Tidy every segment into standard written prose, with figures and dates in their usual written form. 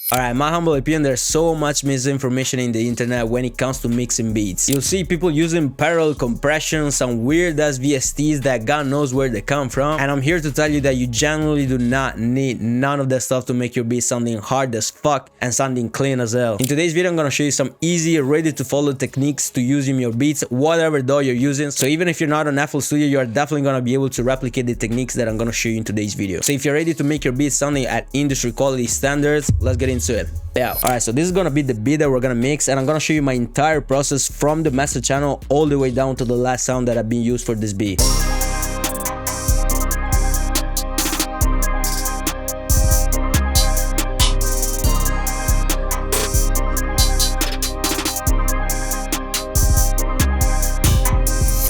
Alright, my humble opinion, there's so much misinformation in the internet when it comes to mixing beats. You'll see people using parallel compression, some weird ass VSTs that God knows where they come from, and I'm here to tell you that you generally do not need none of that stuff to make your beat sounding hard as fuck and sounding clean as hell. In today's video, I'm gonna show you some easy, ready to follow techniques to use in your beats, whatever DAW you're using. So even if you're not on FL Studio, you are definitely gonna be able to replicate the techniques that I'm gonna show you in today's video. So if you're ready to make your beats sounding at industry quality standards, let's get into it. Yeah, alright, so this is gonna be the beat that we're gonna mix, and I'm gonna show you my entire process from the master channel all the way down to the last sound that I've been used for this beat.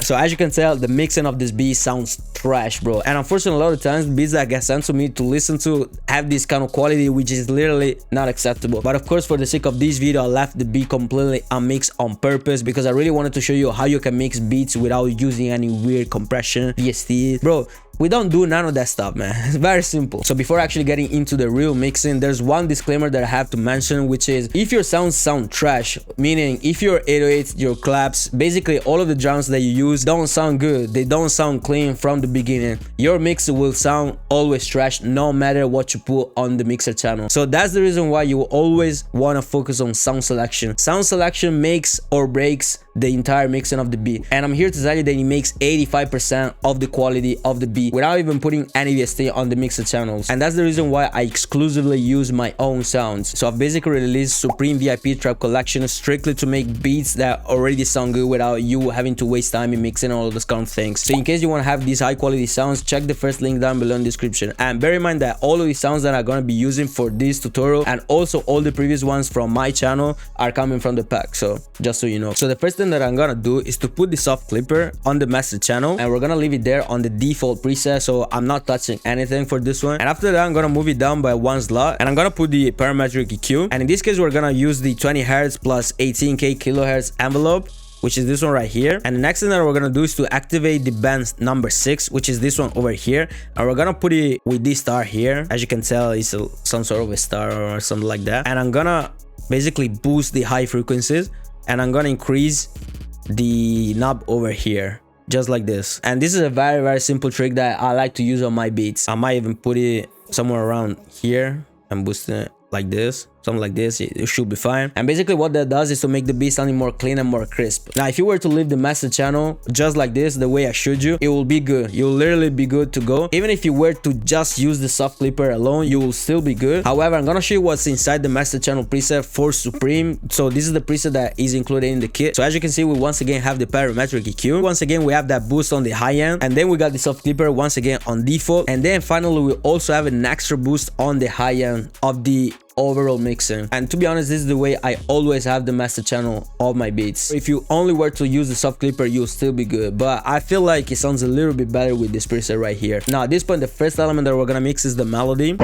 So as you can tell, the mixing of this beat sounds trash, bro. And unfortunately, a lot of times beats that get sent to me to listen to have this kind of quality, which is literally not acceptable. But of course, for the sake of this video, I left the beat completely unmixed on purpose because I really wanted to show you how you can mix beats without using any weird compression, VST. Bro, we don't do none of that stuff, man. It's very simple. So before actually getting into the real mixing, there's one disclaimer that I have to mention, which is if your sounds sound trash, meaning if your 808s, your claps, basically all of the drums that you use don't sound good, they don't sound clean from the beginning, your mix will sound always trash no matter what you put on the mixer channel. So that's the reason why you always want to focus on sound selection. Sound selection makes or breaks the entire mixing of the beat, and I'm here to tell you that it makes 85% of the quality of the beat without even putting any VST on the mixer channels. And that's the reason why I exclusively use my own sounds. So I've basically released Supreme VIP Trap Collection strictly to make beats that already sound good without you having to waste time in mixing all of those kind of things. So in case you want to have these high quality sounds, check the first link down below in the description. And bear in mind that all of these sounds that I'm going to be using for this tutorial and also all the previous ones from my channel are coming from the pack, so just so you know. So the first thing that I'm gonna do is to put the soft clipper on the master channel, and we're gonna leave it there on the default preset, so I'm not touching anything for this one. And after that, I'm gonna move it down by one slot, and I'm gonna put the parametric EQ, and in this case we're gonna use the 20 Hz plus 18k kilohertz envelope, which is this one right here. And the next thing that we're gonna do is to activate the band number 6, which is this one over here, and we're gonna put it with this star here. As you can tell, it's some sort of a star or something like that. And I'm gonna basically boost the high frequencies, and I'm gonna increase the knob over here just like this. And this is a very simple trick that I like to use on my beats. I might even put it somewhere around here and boost it like this, something like this. It should be fine. And basically what that does is to make the beat sounding more clean and more crisp. Now if you were to leave the master channel just like this, the way I showed you, it will be good. You'll literally be good to go. Even if you were to just use the soft clipper alone, you will still be good. However, I'm gonna show you what's inside the master channel preset for Supreme. So this is the preset that is included in the kit. So as you can see, we once again have the parametric EQ. Once again, we have that boost on the high end, and then we got the soft clipper once again on default, and then finally we also have an extra boost on the high end of the overall mixing. And to be honest, this is the way I always have the master channel of my beats. If you only were to use the soft clipper, you'll still be good, but I feel like it sounds a little bit better with this preset right here. Now at this point, the first element that we're gonna mix is the melody.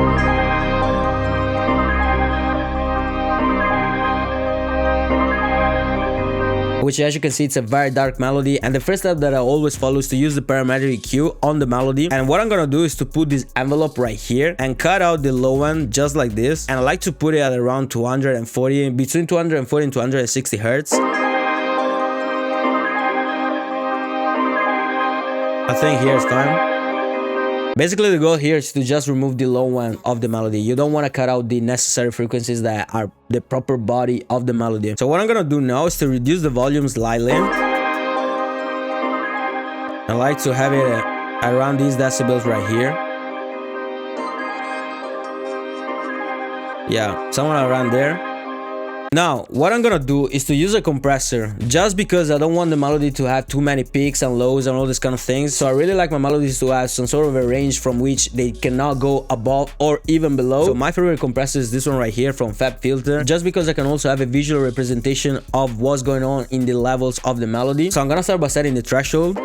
Which, as you can see, it's a very dark melody, and the first step that I always follow is to use the parametric EQ on the melody. And what I'm gonna do is to put this envelope right here and cut out the low end just like this, and I like to put it at around 240, between 240 and 260 hertz. I think here it's fine. Basically, the goal here is to just remove the low end of the melody. You don't want to cut out the necessary frequencies that are the proper body of the melody. So what I'm gonna do now is to reduce the volume slightly. I like to have it around these decibels right here. Yeah, somewhere around there. Now, what I'm gonna do is to use a compressor, just because I don't want the melody to have too many peaks and lows and all this kind of things. So I really like my melodies to have some sort of a range from which they cannot go above or even below. So my favorite compressor is this one right here from Fab Filter, just because I can also have a visual representation of what's going on in the levels of the melody. So I'm gonna start by setting the threshold.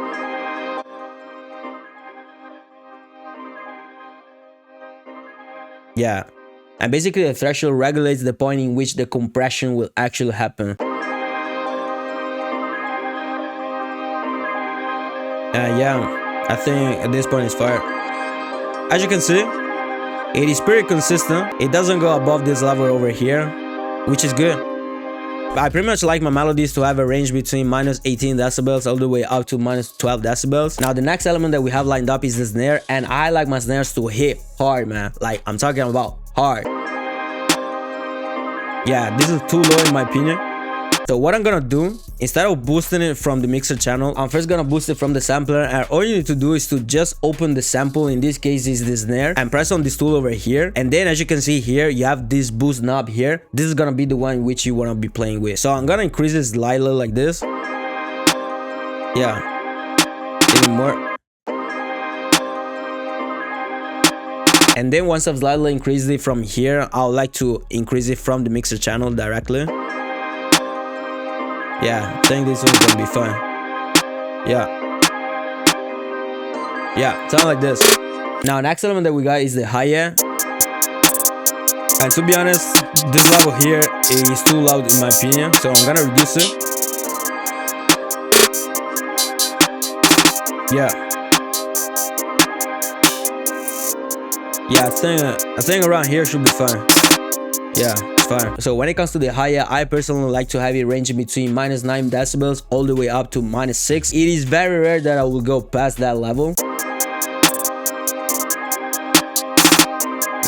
Yeah. And basically the threshold regulates the point in which the compression will actually happen. Yeah, I think at this point it's fire. As you can see, It is pretty consistent. It doesn't go above this level over here, which is good. I pretty much like my melodies to have a range between minus 18 decibels all the way up to minus 12 decibels. Now the next element that we have lined up is the snare, and I like my snares to hit hard, man. Like, I'm talking about hard. Yeah, this is too low in my opinion. So what I'm gonna do, instead of boosting it from the mixer channel, I'm first gonna boost it from the sampler, and all you need to do is to just open the sample. In this case is the snare, and press on this tool over here, and then as you can see here, you have this boost knob here. This is gonna be the one which you wanna be playing with. So I'm gonna increase it slightly like this. Yeah, even more. And then once I've slightly increased it from here, I would like to increase it from the mixer channel directly. Yeah, I think this one's gonna be fun. Yeah, sound like this. Now next element that we got is the hi-hat, and to be honest, this level here is too loud in my opinion, so I'm gonna reduce it. Yeah, I think around here should be fine. Yeah, it's fine. So when it comes to the hi-hat, I personally like to have it ranging between minus 9 decibels all the way up to minus 6. It is very rare that I will go past that level.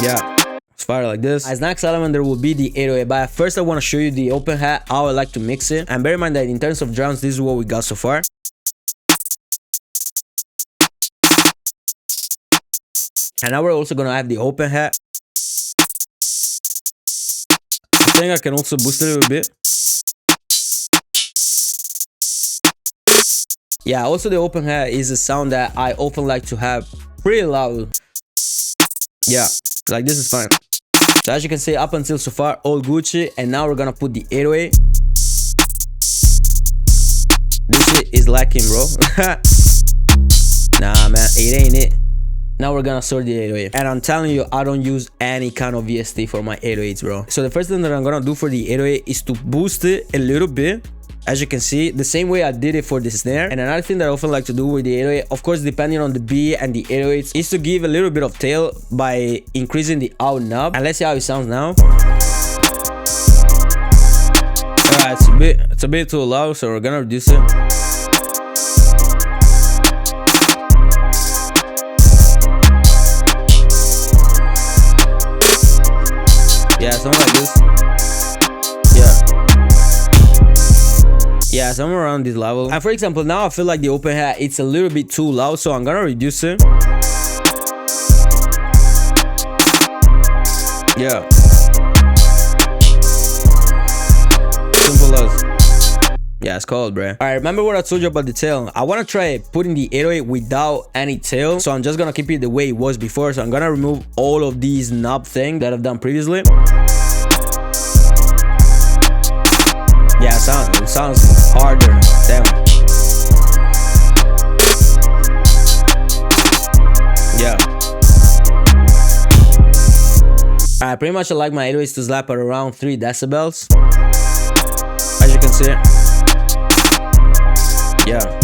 Yeah, it's fire like this. As next element, there will be the 808, but first I want to show you the open hat, how I like to mix it. And bear in mind that in terms of drums, this is what we got so far. And now we're also gonna have the open hat. I think I can also boost it a little bit. Yeah, also the open hat is a sound that I often like to have pretty loud. Yeah, like this is fine. So as you can see, up until so far, all Gucci. And now we're gonna put the 808. This shit is lacking, bro. Nah, man, it ain't it. Now we're gonna sort the 808, and I'm telling you, I don't use any kind of VST for my 808s, bro. So the first thing that I'm gonna do for the 808 is to boost it a little bit, as you can see, the same way I did it for the snare. And another thing that I often like to do with the 808, of course depending on the beat and the 808s, is to give a little bit of tail by increasing the out knob. And let's see how it sounds now. Alright, it's a bit too loud, so we're gonna reduce it. Yeah, something like this. Yeah, somewhere around this level. And for example, now I feel like the open hat, it's a little bit too loud, so I'm gonna reduce it. Yeah. Simple as. Yeah, it's cold, bruh. Alright, remember what I told you about the tail? I want to try putting the 808 without any tail, so I'm just gonna keep it the way it was before. So I'm gonna remove all of these knob thing that I've done previously. Yeah, it sounds harder. Damn. Yeah. Alright, pretty much I like my 808s to slap at around 3 decibels. As you can see. Yeah.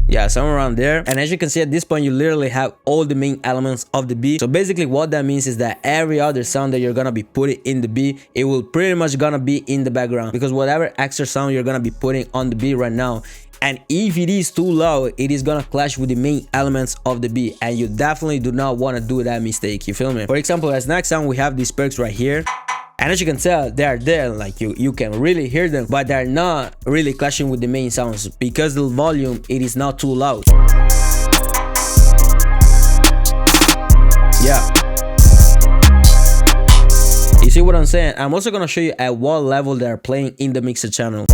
Yeah, somewhere around there. And as you can see, at this point you literally have all the main elements of the beat. So basically what that means is that every other sound that you're gonna be putting in the beat, it will pretty much gonna be in the background, because whatever extra sound you're gonna be putting on the beat right now, and if it is too loud, it is gonna clash with the main elements of the beat, and you definitely do not want to do that mistake. You feel me? For example, as next sound, we have these perks right here, and as you can tell, they're there, like you can really hear them, but they're not really clashing with the main sounds because the volume, it is not too loud. Yeah. You see what I'm saying? I'm also gonna show you at what level they're playing in the mixer channel.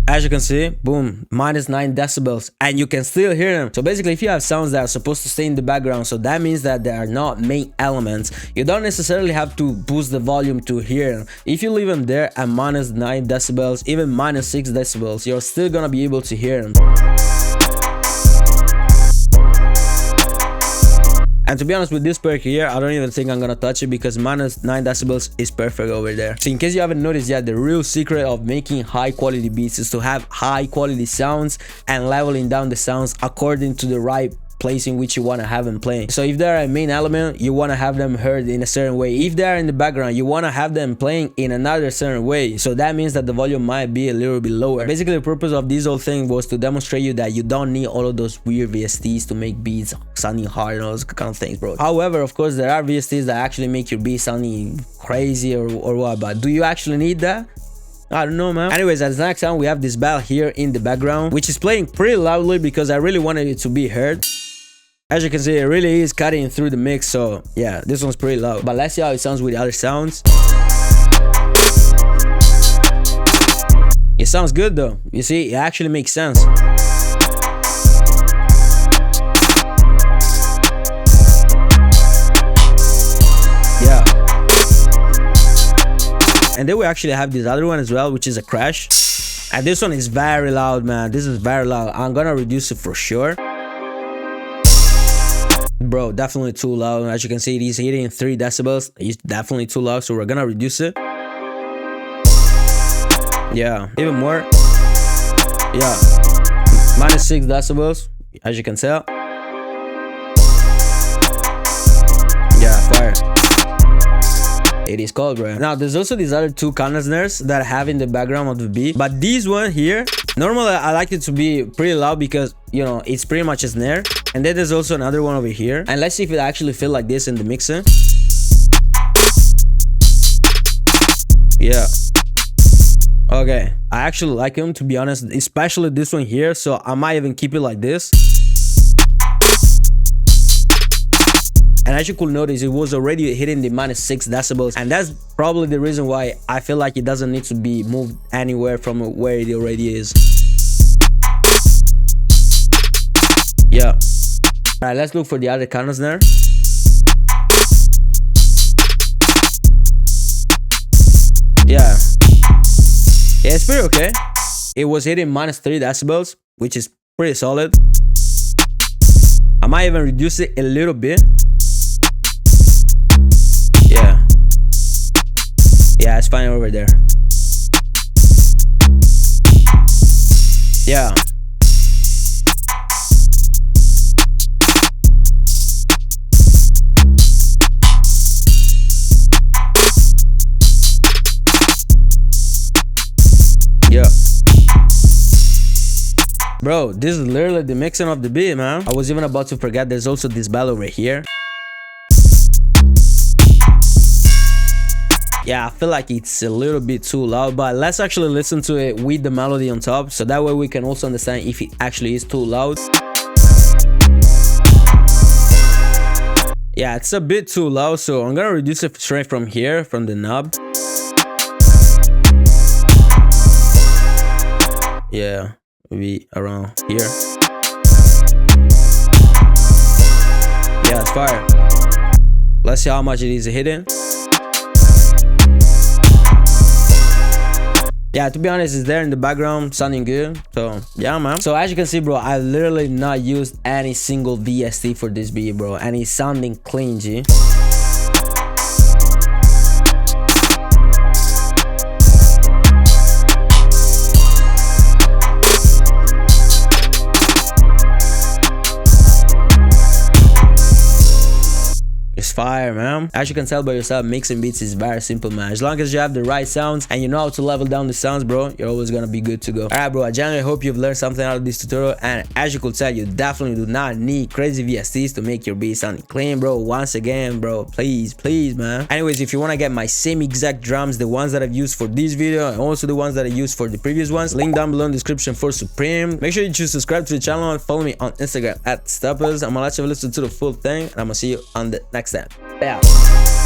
As you can see, boom, minus 9 decibels, and you can still hear them. So basically, if you have sounds that are supposed to stay in the background, so that means that they are not main elements, you don't necessarily have to boost the volume to hear them. If you leave them there at minus 9 decibels, even minus 6 decibels, you're still gonna be able to hear them. And to be honest, with this perk here, I don't even think I'm gonna touch it because minus 9 decibels is perfect over there. So in case you haven't noticed yet, the real secret of making high quality beats is to have high quality sounds and leveling down the sounds according to the right place in which you want to have them playing. So if they're a main element, you want to have them heard in a certain way. If they are in the background, you want to have them playing in another certain way. So that means that the volume might be a little bit lower. Basically, the purpose of this whole thing was to demonstrate you that you don't need all of those weird VSTs to make beats sounding hard and all those kind of things, bro. However, of course, there are VSTs that actually make your beat sounding crazy or what, but do you actually need that? I don't know, man. Anyways, as next time, we have this bell here in the background, which is playing pretty loudly because I really wanted it to be heard. As you can see, it really is cutting through the mix, so yeah, this one's pretty loud. But let's see how it sounds with the other sounds. It sounds good though. You see, it actually makes sense. Yeah. And then we actually have this other one as well, which is a crash. And this one is very loud, man. This is very loud. I'm gonna reduce it for sure. Bro, definitely too loud. As you can see, he's hitting 3 decibels. He's definitely too loud, so we're gonna reduce it. Yeah, even more. Yeah, minus 6 decibels, as you can tell. Yeah, fire. It is cold, bro. Now, there's also these other 2 counter snares that I have in the background of the beat. But this one here, normally I like it to be pretty loud because, you know, it's pretty much a snare. And then there's also another one over here. And let's see if it actually feels like this in the mixer. Yeah. Okay. I actually like them, to be honest, especially this one here. So I might even keep it like this. And as you could notice, it was already hitting the minus 6 decibels. And that's probably the reason why I feel like it doesn't need to be moved anywhere from where it already is. Yeah. Alright, let's look for the other counter snare. Yeah. Yeah, it's pretty okay. It was hitting minus 3 decibels, which is pretty solid. I might even reduce it a little bit. Yeah. Yeah, it's fine over there. Yeah. Yeah. Bro, this is literally the mixing of the beat, man. I was even about to forget there's also this bell over here. Yeah, I feel like it's a little bit too loud, but let's actually listen to it with the melody on top, so that way we can also understand if it actually is too loud. Yeah, it's a bit too loud, so I'm gonna reduce it straight from here, from the knob. Yeah, maybe around here. Yeah, it's fire. Let's see how much it is hitting. Yeah, to be honest, it's there in the background, sounding good. So yeah, man. So as you can see, bro, I literally not used any single VST for this beat, bro, and it's sounding clean, G. It's fire, man. As you can tell by yourself, mixing beats is very simple, man. As long as you have the right sounds and you know how to level down the sounds, bro, you're always gonna be good to go. Alright, bro, I genuinely hope you've learned something out of this tutorial, and as you could tell, you definitely do not need crazy VSTs to make your beat sounding clean, bro. Once again, bro, please, man. Anyways, if you want to get my same exact drums, the ones that I've used for this video and also the ones that I used for the previous ones, link down below in the description for Supreme. Make sure you choose subscribe to the channel and follow me on Instagram at Stepuz. I'm gonna let you listen to the full thing, and I'm gonna see you on the next time. Yeah.